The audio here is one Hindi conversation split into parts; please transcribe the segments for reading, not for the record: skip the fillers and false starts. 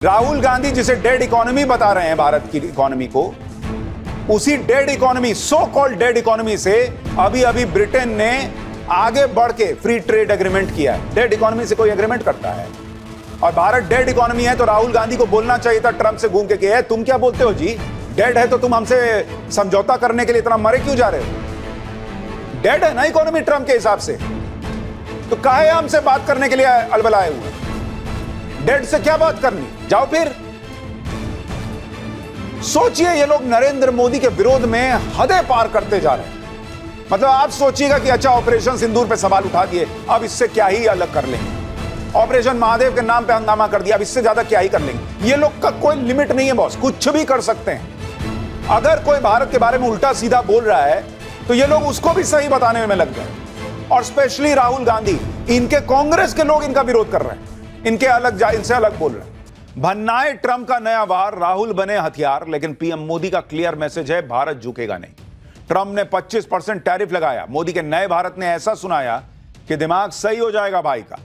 राहुल गांधी जिसे डेड इकोनॉमी बता रहे हैं भारत की इकोनॉमी को, उसी dead economy, so called dead economy से अभी अभी ब्रिटेन ने आगे बढ़ के फ्री ट्रेड एग्रीमेंट किया है। डेड इकोनॉमी से कोई एग्रीमेंट करता है? और भारत डेड इकोनॉमी है तो राहुल गांधी को बोलना चाहिए था ट्रंप से घूम के कि तुम क्या बोलते हो जी, डेड है तो तुम हमसे समझौता करने के लिए इतना मरे क्यों जा रहे हो? डेड है ना इकोनॉमी ट्रंप के हिसाब से, तो काहे हमसे बात करने के लिए अलबलाए हुए? डेड से क्या बात करनी, जाओ फिर। सोचिए, ये लोग नरेंद्र मोदी के विरोध में हदें पार करते जा रहे हैं। मतलब आप सोचिएगा कि अच्छा ऑपरेशन सिंदूर पे सवाल उठा दिए, अब इससे क्या ही अलग कर लेंगे। ऑपरेशन महादेव के नाम पे हंगामा कर दिया, अब इससे ज्यादा क्या ही कर लेंगे। ये लोग का कोई लिमिट नहीं है बॉस, कुछ भी कर सकते हैं। अगर कोई भारत के बारे में उल्टा सीधा बोल रहा है तो ये लोग उसको भी सही बताने में लग गए। और स्पेशली राहुल गांधी, इनके कांग्रेस के लोग इनका विरोध कर रहे हैं, इनसे अलग बोल रहे हैं। भन्नाए ट्रंप का नया वार, राहुल बने हथियार। लेकिन पीएम मोदी का क्लियर मैसेज है, भारत झुकेगा नहीं। ट्रंप ने 25% टैरिफ लगाया, मोदी के नए भारत ने ऐसा सुनाया कि दिमाग सही हो जाएगा भाई का।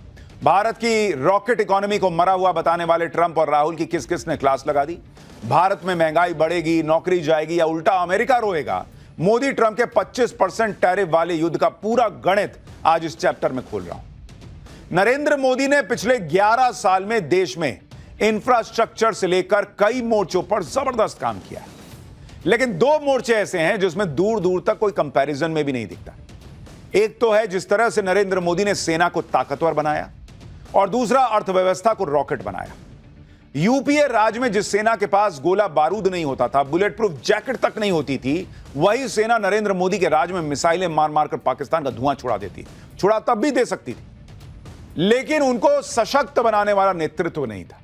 भारत की रॉकेट इकोनॉमी को मरा हुआ बताने वाले ट्रंप और राहुल की किस किस ने क्लास लगा दी। भारत में महंगाई बढ़ेगी, नौकरी जाएगी या उल्टा अमेरिका रोएगा। मोदी ट्रंप के 25% टैरिफ वाले युद्ध का पूरा गणित आज इस चैप्टर में खोल रहा हूं। नरेंद्र मोदी ने पिछले 11 साल में देश में इंफ्रास्ट्रक्चर से लेकर कई मोर्चों पर जबरदस्त काम किया है। लेकिन दो मोर्चे ऐसे हैं जिसमें दूर दूर तक कोई कंपैरिजन में भी नहीं दिखता। एक तो है जिस तरह से नरेंद्र मोदी ने सेना को ताकतवर बनाया, और दूसरा अर्थव्यवस्था को रॉकेट बनाया। यूपीए राज्य में जिस सेना के पास गोला बारूद नहीं होता था, बुलेट प्रूफ जैकेट तक नहीं होती थी, वही सेना नरेंद्र मोदी के राज्य में मिसाइलें मार मारकर पाकिस्तान का धुआं छुड़ा देती। छुड़ा तब भी दे सकती थी, लेकिन उनको सशक्त बनाने वाला नेतृत्व नहीं था।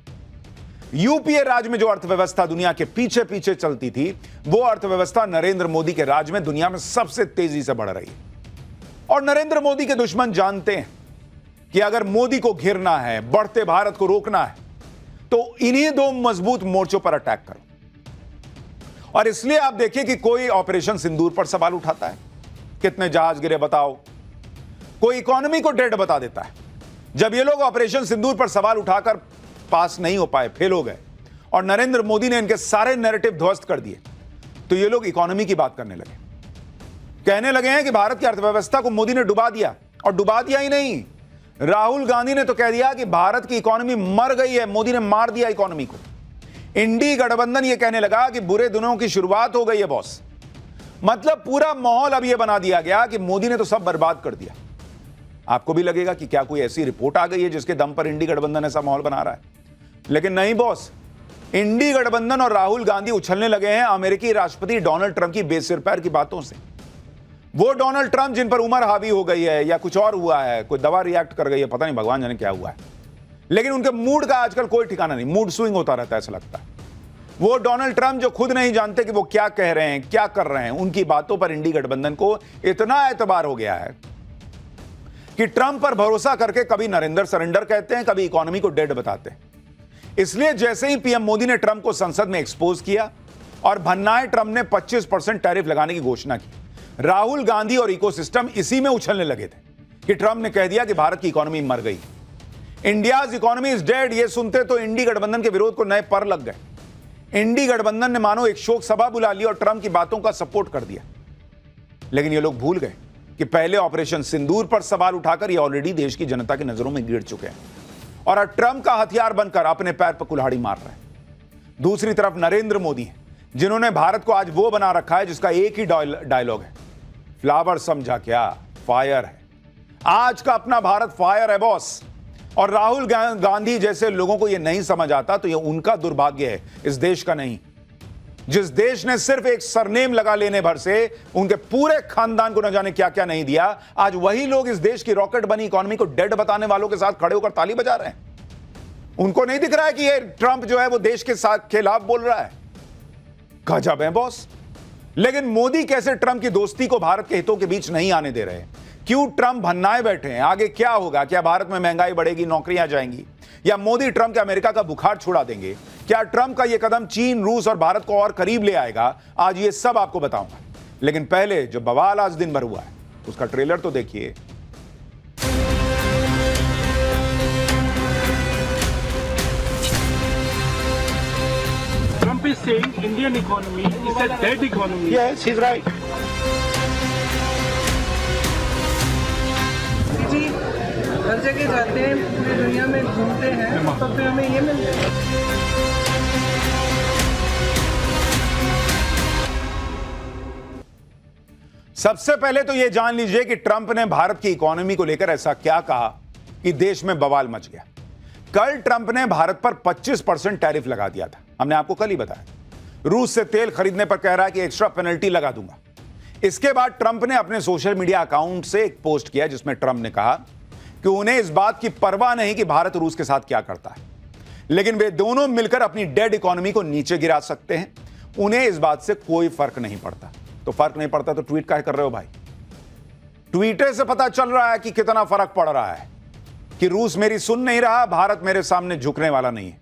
यूपीए राज्य में जो अर्थव्यवस्था दुनिया के पीछे पीछे चलती थी, वो अर्थव्यवस्था नरेंद्र मोदी के राज्य में दुनिया में सबसे तेजी से बढ़ रही है। और नरेंद्र मोदी के दुश्मन जानते हैं कि अगर मोदी को घेरना है, बढ़ते भारत को रोकना है, तो इन्हीं दो मजबूत मोर्चों पर अटैक करो। और इसलिए आप देखिए कि कोई ऑपरेशन सिंदूर पर सवाल उठाता है, कितने जहाज गिरे बताओ, कोई इकोनॉमी को डेड बता देता है। जब ये लोग ऑपरेशन सिंदूर पर सवाल उठाकर पास नहीं हो पाए, फेल हो गए, और नरेंद्र मोदी ने इनके सारे नैरेटिव ध्वस्त कर दिए, तो ये लोग इकोनॉमी की बात करने लगे। कहने लगे हैं कि भारत की अर्थव्यवस्था को मोदी ने डुबा दिया। और डुबा दिया ही नहीं, राहुल गांधी ने तो कह दिया कि भारत की इकोनॉमी मर गई है, मोदी ने मार दिया इकोनॉमी को। इंडी गठबंधन ये कहने लगा कि बुरे दिनों की शुरुआत हो गई है बॉस। मतलब पूरा माहौल अब यह बना दिया गया कि मोदी ने तो सब बर्बाद कर दिया। आपको भी लगेगा कि क्या कोई ऐसी रिपोर्ट आ गई है जिसके दम पर इंडी गठबंधन ऐसा माहौल बना रहा है, लेकिन नहीं बॉस। इंडी गठबंधन और राहुल गांधी उछलने लगे हैं अमेरिकी राष्ट्रपति डोनाल्ड ट्रंप की बेसिर पैर की बातों से। वो डोनाल्ड ट्रंप जिन पर उम्र हावी हो गई है, या कुछ और हुआ है, कोई दवा रिएक्ट कर गई है, पता नहीं भगवान जाने क्या हुआ है, लेकिन उनके मूड का आजकल कोई ठिकाना नहीं, मूड स्विंग होता रहता है ऐसा लगता है। वो डोनाल्ड ट्रंप जो खुद नहीं जानते कि वो क्या कह रहे हैं, क्या कर रहे हैं, उनकी बातों पर इंडी गठबंधन को इतना एतबार हो गया है कि ट्रंप पर भरोसा करके कभी नरेंद्र सरेंडर कहते हैं, कभी इकोनॉमी को डेड बताते हैं। इसलिए जैसे ही पीएम मोदी ने ट्रंप को संसद में एक्सपोज किया और भन्नाए ट्रंप ने 25% टैरिफ लगाने की घोषणा की, राहुल गांधी और इकोसिस्टम इसी में उछलने लगे थे कि ट्रंप ने कह दिया कि भारत की इकोनॉमी मर गई, इंडियाज इकोनॉमी इज डेड। ये सुनते तो इंडी गठबंधन के विरोध को नए पर लग गए। इंडी गठबंधन ने मानो एक शोक सभा बुला ली और ट्रंप की बातों का सपोर्ट कर दिया। लेकिन ये लोग भूल गए कि पहले ऑपरेशन सिंदूर पर सवाल उठाकर ये ऑलरेडी देश की जनता की नजरों में गिर चुके हैं, और अब ट्रंप का हथियार बनकर अपने पैर पर कुल्हाड़ी मार रहे हैं। दूसरी तरफ नरेंद्र मोदी हैं, जिन्होंने भारत को आज वो बना रखा है जिसका एक ही डायलॉग है, फ्लावर समझा क्या, फायर है। आज का अपना भारत फायर है बॉस। और राहुल गांधी जैसे लोगों को यह नहीं समझ आता तो यह उनका दुर्भाग्य है, इस देश का नहीं। जिस देश ने सिर्फ एक सरनेम लगा लेने भर से उनके पूरे खानदान को न जाने क्या क्या नहीं दिया, आज वही लोग इस देश की रॉकेट बनी इकोनॉमी को डेड बताने वालों के साथ खड़े होकर ताली बजा रहे हैं। उनको नहीं दिख रहा है कि ये ट्रंप जो है वो देश के साथ खिलाफ बोल रहा है। गजब है बॉस। लेकिन मोदी कैसे ट्रंप की दोस्ती को भारत के हितों के बीच नहीं आने दे रहे? क्यों ट्रंप भन्नाए बैठे हैं? आगे क्या होगा? क्या भारत में महंगाई बढ़ेगी, नौकरियां जाएंगी, या मोदी ट्रंप के अमेरिका का बुखार छुड़ा देंगे? क्या ट्रंप का यह कदम चीन, रूस और भारत को और करीब ले आएगा? आज ये सब आपको बताऊंगा। लेकिन पहले जो बवाल आज दिन भर हुआ है उसका ट्रेलर तो देखिए। Trump is saying Indian economy is a dead economy. Yes, he's right. जी हर जगह जाते हैं, पूरी दुनिया में घूमते हैं, तब भी हमें ये मिलता है। सबसे पहले तो यह जान लीजिए कि ट्रंप ने भारत की इकोनॉमी को लेकर ऐसा क्या कहा कि देश में बवाल मच गया। कल ट्रंप ने भारत पर 25% टैरिफ लगा दिया था। हमने आपको कल ही बताया। रूस से तेल खरीदने पर कह रहा है कि एक्स्ट्रा पेनल्टी लगा दूंगा। इसके बाद ट्रंप ने अपने सोशल मीडिया अकाउंट से एक पोस्ट किया जिसमें ट्रंप ने कहा कि उन्हें इस बात की परवाह नहीं कि भारत रूस के साथ क्या करता है, लेकिन वे दोनों मिलकर अपनी डेड इकोनॉमी को नीचे गिरा सकते हैं। उन्हें इस बात से कोई फर्क नहीं पड़ता। तो फर्क नहीं पड़ता तो ट्वीट काहे कर रहे हो भाई? ट्वीटर से पता चल रहा है कि कितना फर्क पड़ रहा है कि रूस मेरी सुन नहीं रहा, भारत मेरे सामने झुकने वाला नहीं है।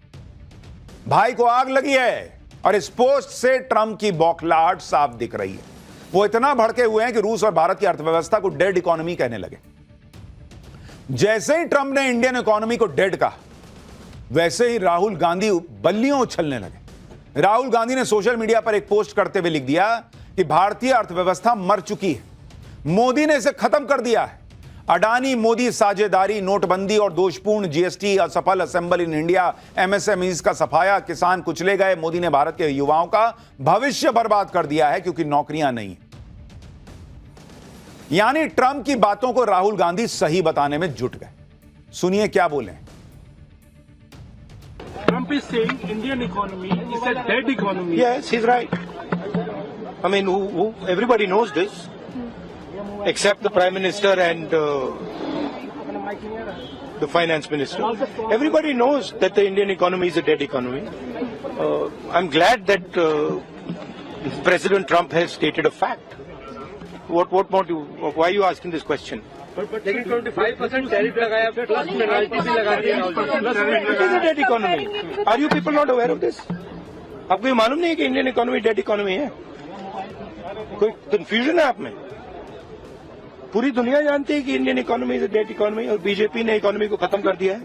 भाई को आग लगी है और इस पोस्ट से ट्रंप की बौखलाहट साफ दिख रही है। वो इतना भड़के हुए हैं कि रूस और भारत की अर्थव्यवस्था को डेड इकोनॉमी कहने लगे। जैसे ही ट्रंप ने इंडियन इकोनॉमी को डेड कहा, वैसे ही राहुल गांधी बल्लियों उछलने लगे। राहुल गांधी ने सोशल मीडिया पर एक पोस्ट करते हुए लिख दिया कि भारतीय अर्थव्यवस्था मर चुकी है, मोदी ने इसे खत्म कर दिया है। अडानी मोदी साझेदारी, नोटबंदी और दोषपूर्ण जीएसटी, असफल असेंबल इन इंडिया, एमएसएमईज का सफाया, किसान कुचले गए। मोदी ने भारत के युवाओं का भविष्य बर्बाद कर दिया है क्योंकि नौकरियां नहीं। यानी ट्रंप की बातों को राहुल गांधी सही बताने में जुट गए। सुनिए क्या बोले। Trump is saying Indian economy is a dead economy. Yes, he's right. I mean, everybody knows this, except the Prime Minister and the Finance Minister. Everybody knows that the Indian economy is a dead economy. I'm glad that President Trump has stated a fact. What more do? Why are you asking this question? लेकिन 25% टैरिफ लगाया, प्लस पेनल्टी भी लगा दी। It is a dead economy. Are you people not aware of this? आपको ये मालूम नहीं है कि इंडियन इकोनॉमी डेड इकोनॉमी है? कोई कंफ्यूजन है आप में? पूरी दुनिया जानती है कि Indian economy is a dead economy और बीजेपी ने इकोनॉमी को खत्म कर दिया है।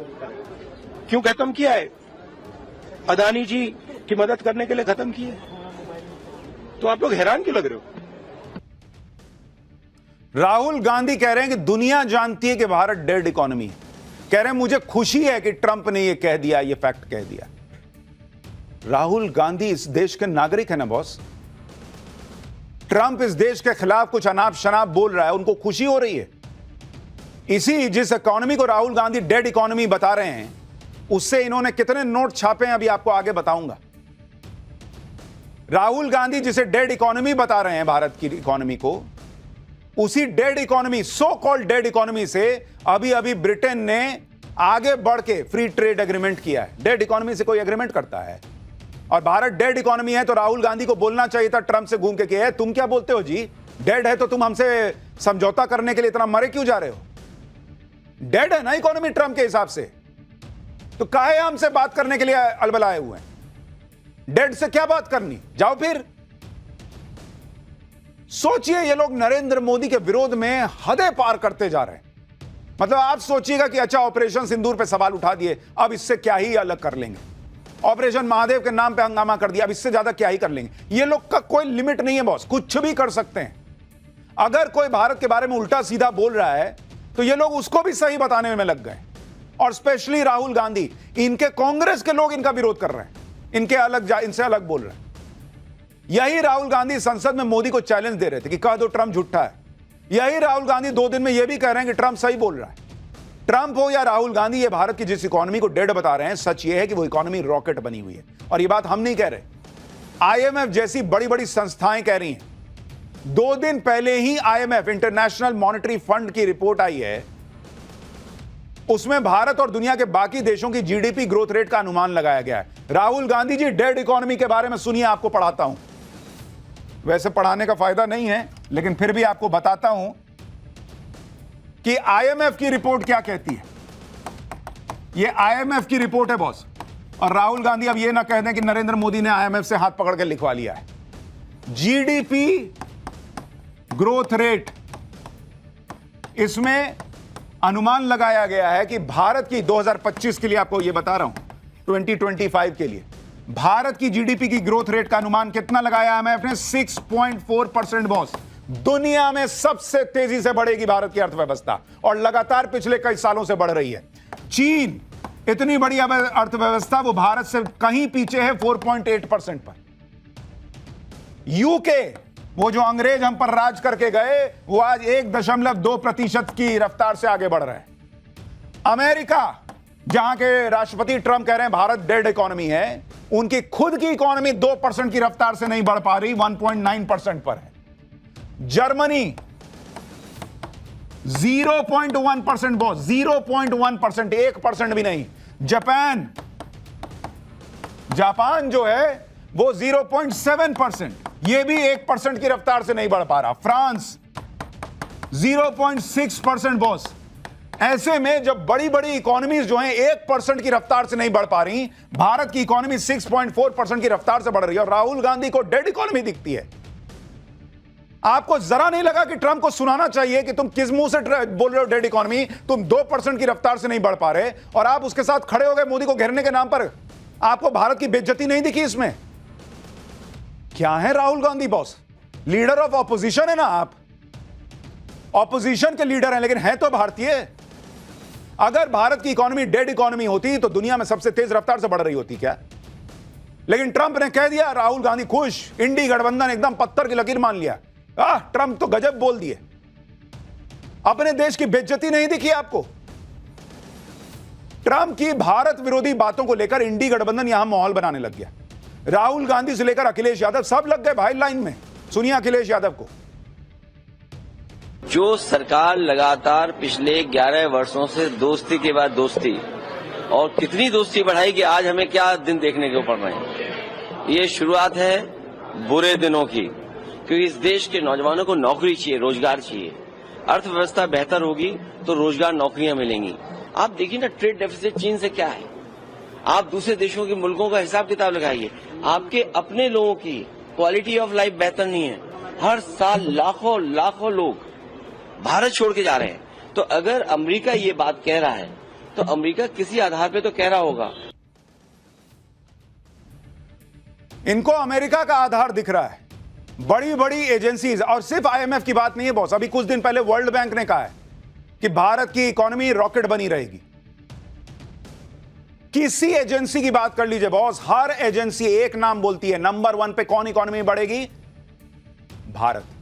क्यों खत्म किया है? अदानी जी की मदद करने के लिए खत्म किया है। तो आप लोग हैरान क्यों लग रहे हो? राहुल गांधी कह रहे हैं कि दुनिया जानती है कि भारत डेड इकोनॉमी है। कह रहे हैं मुझे खुशी है कि ट्रंप ने यह कह दिया, यह फैक्ट कह दिया। राहुल गांधी इस देश के नागरिक है ना बॉस। ट्रंप इस देश के खिलाफ कुछ अनाप शनाप बोल रहा है, उनको खुशी हो रही है। इसी जिस इकोनॉमी को राहुल गांधी डेड इकोनॉमी बता रहे हैं, उससे इन्होंने कितने नोट छापे हैं अभी आपको आगे बताऊंगा। राहुल गांधी जिसे डेड इकोनॉमी बता रहे हैं भारत की इकोनॉमी को, उसी dead economy, so called dead economy से अभी अभी ब्रिटेन ने आगे बढ़ के फ्री ट्रेड एग्रीमेंट किया है। डेड इकोनॉमी से कोई एग्रीमेंट करता है? और भारत डेड इकोनॉमी है तो राहुल गांधी को बोलना चाहिए था ट्रंप से घूम के, तुम क्या बोलते हो जी? डेड है तो तुम हमसे समझौता करने के लिए इतना मरे क्यों जा रहे हो? डेड है ना इकोनॉमी ट्रंप के हिसाब से, तो काहे हमसे बात करने के लिए अलबलाए हुए हैं? डेड से क्या बात करनी? जाओ फिर। सोचिए, ये लोग नरेंद्र मोदी के विरोध में हदें पार करते जा रहे हैं। मतलब आप सोचिएगा कि अच्छा ऑपरेशन सिंदूर पे सवाल उठा दिए, अब इससे क्या ही अलग कर लेंगे। ऑपरेशन महादेव के नाम पे हंगामा कर दिया, अब इससे ज्यादा क्या ही कर लेंगे। ये लोग का कोई लिमिट नहीं है बॉस, कुछ भी कर सकते हैं। अगर कोई भारत के बारे में उल्टा सीधा बोल रहा है तो ये लोग उसको भी सही बताने में लग गए। और स्पेशली राहुल गांधी, इनके कांग्रेस के लोग इनका विरोध कर रहे हैं, इनसे अलग बोल रहे हैं। यही राहुल गांधी संसद में मोदी को चैलेंज दे रहे थे कि कह दो ट्रंप झूठा है। यही राहुल गांधी 2 दिन में यह भी कह रहे हैं कि ट्रंप सही बोल रहा है। ट्रंप हो या राहुल गांधी, ये भारत की जिस इकोनॉमी को डेड बता रहे हैं, सच ये है कि वो इकोनॉमी रॉकेट बनी हुई है। और ये बात हम नहीं कह रहे, आईएमएफ जैसी बड़ी बड़ी संस्थाएं कह रही हैं। 2 दिन पहले ही आईएमएफ, इंटरनेशनल मॉनेटरी फंड की रिपोर्ट आई है, उसमें भारत और दुनिया के बाकी देशों की जीडीपी ग्रोथ रेट का अनुमान लगाया गया है। राहुल गांधी जी, डेड इकोनॉमी के बारे में सुनिए, आपको पढ़ाता हूं। वैसे पढ़ाने का फायदा नहीं है, लेकिन फिर भी आपको बताता हूं कि आईएमएफ की रिपोर्ट क्या कहती है। यह आईएमएफ की रिपोर्ट है बॉस। और राहुल गांधी अब यह ना कह दें कि नरेंद्र मोदी ने आईएमएफ से हाथ पकड़ के लिखवा लिया है। जीडीपी ग्रोथ रेट, इसमें अनुमान लगाया गया है कि भारत की 2025 के लिए, आपको यह बता रहा हूं, 2025 के लिए भारत की जीडीपी की ग्रोथ रेट का अनुमान कितना लगाया IMF ने? 6.4% बॉस। दुनिया में सबसे तेजी से बढ़ेगी भारत की अर्थव्यवस्था और लगातार पिछले कई सालों से बढ़ रही है। चीन, इतनी बड़ी अर्थव्यवस्था, वो भारत से कहीं पीछे है 4.8% पर। यूके, वो जो अंग्रेज हम पर राज करके गए, वो आज 1.2% की रफ्तार से आगे बढ़ रहा है। अमेरिका, जहां के राष्ट्रपति ट्रंप कह रहे हैं भारत डेड इकोनॉमी है, उनकी खुद की इकोनॉमी 2% की रफ्तार से नहीं बढ़ पा रही, 1.9% पर है। जर्मनी 0.1% बॉस, 0.1%, 1% भी नहीं। जापान जो है वो 0.7%, ये भी 1% की रफ्तार से नहीं बढ़ पा रहा। France 0.6% boss. ऐसे में जब बड़ी बड़ी इकोनॉमीज जो हैं 1% की रफ्तार से नहीं बढ़ पा रही, भारत की इकोनॉमी 6.4% की रफ्तार से बढ़ रही है और राहुल गांधी को डेड इकोनॉमी दिखती है। आपको जरा नहीं लगा कि ट्रंप को सुनाना चाहिए कि तुम किस मुंह से बोल रहे हो डेड इकोनॉमी? तुम 2% की रफ्तार से नहीं बढ़ पा रहे और आप उसके साथ खड़े हो गए मोदी को घेरने के नाम पर। आपको भारत की बेइज्जती नहीं दिखी इसमें? क्या है Rahul Gandhi boss? Leader of opposition है ना आप, ऑपोजिशन के लीडर हैं, लेकिन हैं तो भारतीय। अगर भारत की इकोनॉमी डेड इकोनॉमी होती तो दुनिया में सबसे तेज रफ्तार से बढ़ रही होती क्या? लेकिन ट्रंप ने कह दिया, राहुल गांधी खुश, इंडी गठबंधन एकदम पत्थर की लकीर मान लिया। ट्रंप तो गजब बोल दिए। अपने देश की बेइज्जती नहीं दिखी आपको? ट्रंप की भारत विरोधी बातों को लेकर इंडी गठबंधन यहां माहौल बनाने लग गया। राहुल गांधी से लेकर अखिलेश यादव सब लग गए भाई लाइन में। सुनिए अखिलेश यादव को। जो सरकार लगातार पिछले 11 वर्षों से दोस्ती के बाद दोस्ती, और कितनी दोस्ती बढ़ाई कि आज हमें क्या दिन देखने को पड़ रहे हैं। ये शुरुआत है बुरे दिनों की, क्योंकि इस देश के नौजवानों को नौकरी चाहिए, रोजगार चाहिए। अर्थव्यवस्था बेहतर होगी तो रोजगार, नौकरियां मिलेंगी। आप देखिए ना, ट्रेड डेफिसिट चीन से क्या है। आप दूसरे देशों के मुल्कों का हिसाब किताब लगाइए, आपके अपने लोगों की क्वालिटी ऑफ लाइफ बेहतर नहीं है। हर साल लाखों लाखों लोग भारत छोड़ के जा रहे हैं। तो अगर अमेरिका ये बात कह रहा है तो अमेरिका किसी आधार पे तो कह रहा होगा। इनको अमेरिका का आधार दिख रहा है। बड़ी बड़ी एजेंसीज, और सिर्फ IMF की बात नहीं है बॉस, अभी कुछ दिन पहले वर्ल्ड बैंक ने कहा है कि भारत की इकोनॉमी रॉकेट बनी रहेगी। किसी एजेंसी की बात कर लीजिए बॉस, हर एजेंसी एक नाम बोलती है, नंबर 1 पे कौन इकोनॉमी बढ़ेगी? भारत।